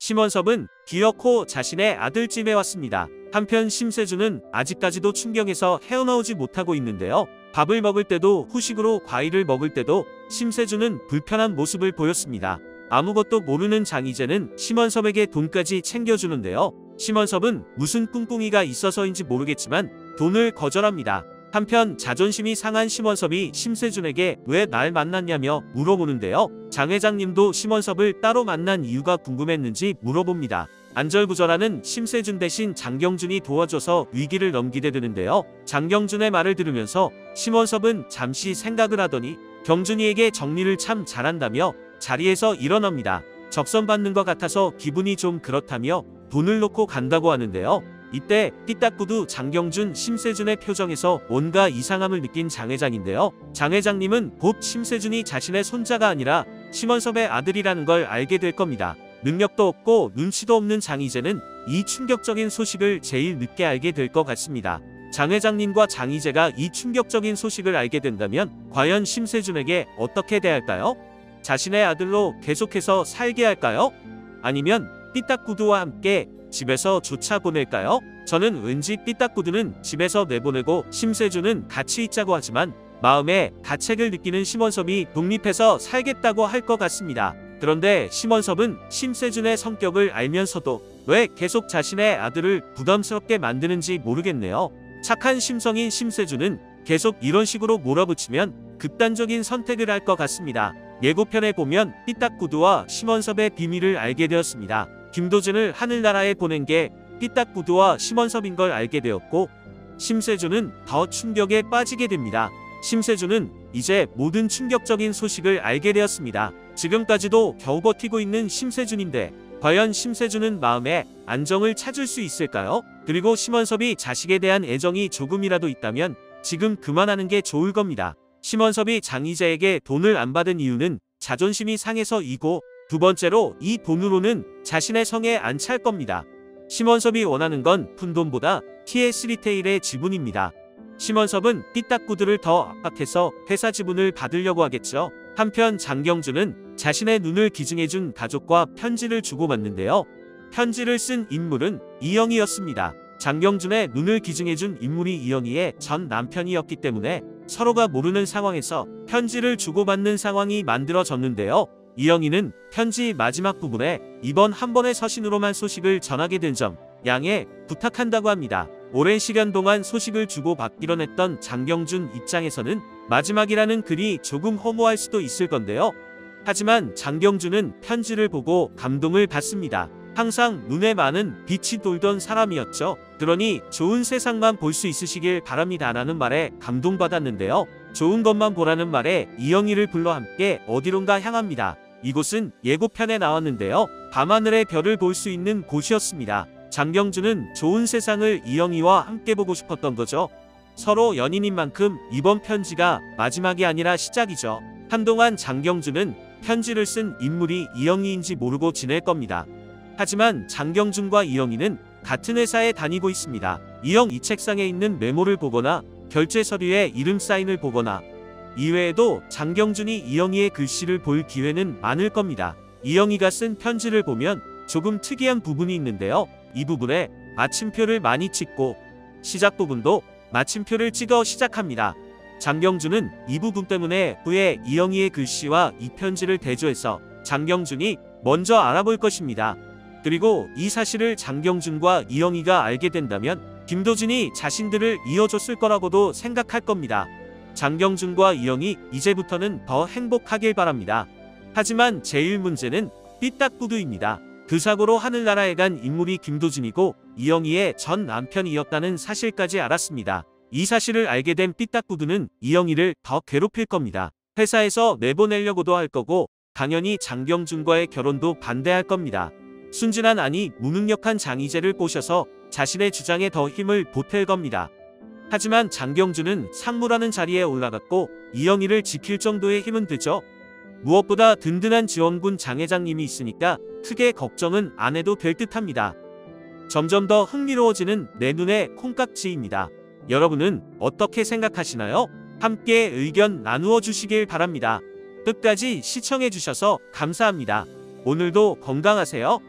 심원섭은 기어코 자신의 아들 집에 왔습니다. 한편 심세준은 아직까지도 충격에서 헤어나오지 못하고 있는데요. 밥을 먹을 때도 후식으로 과일을 먹을 때도 심세준은 불편한 모습을 보였습니다. 아무것도 모르는 장희재는 심원섭에게 돈까지 챙겨주는데요. 심원섭은 무슨 꿍꿍이가 있어서인지 모르겠지만 돈을 거절합니다. 한편 자존심이 상한 심원섭이 심세준에게 왜 날 만났냐며 물어보는데요. 장 회장님도 심원섭을 따로 만난 이유가 궁금했는지 물어봅니다. 안절부절하는 심세준 대신 장경준이 도와줘서 위기를 넘기게 되는데요. 장경준의 말을 들으면서 심원섭은 잠시 생각을 하더니 경준이에게 정리를 참 잘한다며 자리에서 일어납니다. 적선받는 것 같아서 기분이 좀 그렇다며 돈을 놓고 간다고 하는데요. 이때 삐딱구두 장경준, 심세준의 표정에서 뭔가 이상함을 느낀 장 회장인데요. 장 회장님은 곧 심세준이 자신의 손자가 아니라 심원섭의 아들이라는 걸 알게 될 겁니다. 능력도 없고 눈치도 없는 장희재는 이 충격적인 소식을 제일 늦게 알게 될 것 같습니다. 장 회장님과 장희재가 이 충격적인 소식을 알게 된다면 과연 심세준에게 어떻게 대할까요? 자신의 아들로 계속해서 살게 할까요? 아니면 삐딱구두와 함께 집에서 쫓아보낼까요? 저는 왠지 삐딱구두는 집에서 내보내고 심세준은 같이 있자고 하지만 마음에 가책을 느끼는 심원섭이 독립해서 살겠다고 할 것 같습니다. 그런데 심원섭은 심세준의 성격을 알면서도 왜 계속 자신의 아들을 부담스럽게 만드는지 모르겠네요. 착한 심성인 심세준은 계속 이런 식으로 몰아붙이면 극단적인 선택을 할 것 같습니다. 예고편에 보면 삐딱구두와 심원섭의 비밀을 알게 되었습니다. 김도준을 하늘나라에 보낸 게 삐딱구두와 심원섭인 걸 알게 되었고 심세준은 더 충격에 빠지게 됩니다. 심세준은 이제 모든 충격적인 소식을 알게 되었습니다. 지금까지도 겨우 버티고 있는 심세준인데 과연 심세준은 마음에 안정을 찾을 수 있을까요? 그리고 심원섭이 자식에 대한 애정이 조금이라도 있다면 지금 그만하는 게 좋을 겁니다. 심원섭이 장희재에게 돈을 안 받은 이유는 자존심이 상해서이고 두 번째로 이 돈으로는 자신의 성에 안 찰 겁니다. 심원섭이 원하는 건 푼돈보다 TS 리테일의 지분입니다. 심원섭은 삐딱구두를 더 압박해서 회사 지분을 받으려고 하겠죠. 한편 장경준은 자신의 눈을 기증해준 가족과 편지를 주고받는데요. 편지를 쓴 인물은 이영희였습니다. 장경준의 눈을 기증해준 인물이 이영희의 전 남편이었기 때문에 서로가 모르는 상황에서 편지를 주고받는 상황이 만들어졌는데요. 이영희는 편지 마지막 부분에 이번 한 번의 서신으로만 소식을 전하게 된 점 양해 부탁한다고 합니다. 오랜 시간 동안 소식을 주고받기로 했던 장경준 입장에서는 마지막이라는 글이 조금 허무할 수도 있을 건데요. 하지만 장경준은 편지를 보고 감동을 받습니다. 항상 눈에 많은 빛이 돌던 사람이었죠. 그러니 좋은 세상만 볼 수 있으시길 바랍니다 라는 말에 감동받았는데요. 좋은 것만 보라는 말에 이영희를 불러 함께 어디론가 향합니다. 이곳은 예고편에 나왔는데요. 밤하늘의 별을 볼 수 있는 곳이었습니다. 장경준은 좋은 세상을 이영희와 함께 보고 싶었던 거죠. 서로 연인인 만큼 이번 편지가 마지막이 아니라 시작이죠. 한동안 장경준은 편지를 쓴 인물이 이영희인지 모르고 지낼 겁니다. 하지만 장경준과 이영희는 같은 회사에 다니고 있습니다. 이 책상에 있는 메모를 보거나 결제 서류에 이름 사인을 보거나 이외에도 장경준이 이영희의 글씨를 볼 기회는 많을 겁니다. 이영희가 쓴 편지를 보면 조금 특이한 부분이 있는데요. 이 부분에 마침표를 많이 찍고 시작 부분도 마침표를 찍어 시작합니다. 장경준은 이 부분 때문에 후에 이영희의 글씨와 이 편지를 대조해서 장경준이 먼저 알아볼 것입니다. 그리고 이 사실을 장경준과 이영희가 알게 된다면 김도준이 자신들을 이어줬을 거라고도 생각할 겁니다. 장경준과 이영희 이제부터는 더 행복하길 바랍니다. 하지만 제일 문제는 삐딱구두입니다. 그 사고로 하늘나라에 간 인물이 김도준이고 이영희의 전 남편이었다는 사실까지 알았습니다. 이 사실을 알게 된 삐딱구두는 이영희를 더 괴롭힐 겁니다. 회사에서 내보내려고도 할 거고 당연히 장경준과의 결혼도 반대할 겁니다. 순진한 아니 무능력한 장희재를 꼬셔서 자신의 주장에 더 힘을 보탤 겁니다. 하지만 장경준은 상무라는 자리에 올라갔고 이영희를 지킬 정도의 힘은 되죠. 무엇보다 든든한 지원군 장 회장님이 있으니까 크게 걱정은 안 해도 될 듯합니다. 점점 더 흥미로워지는 내 눈의 콩깍지입니다. 여러분은 어떻게 생각하시나요? 함께 의견 나누어 주시길 바랍니다. 끝까지 시청해 주셔서 감사합니다. 오늘도 건강하세요.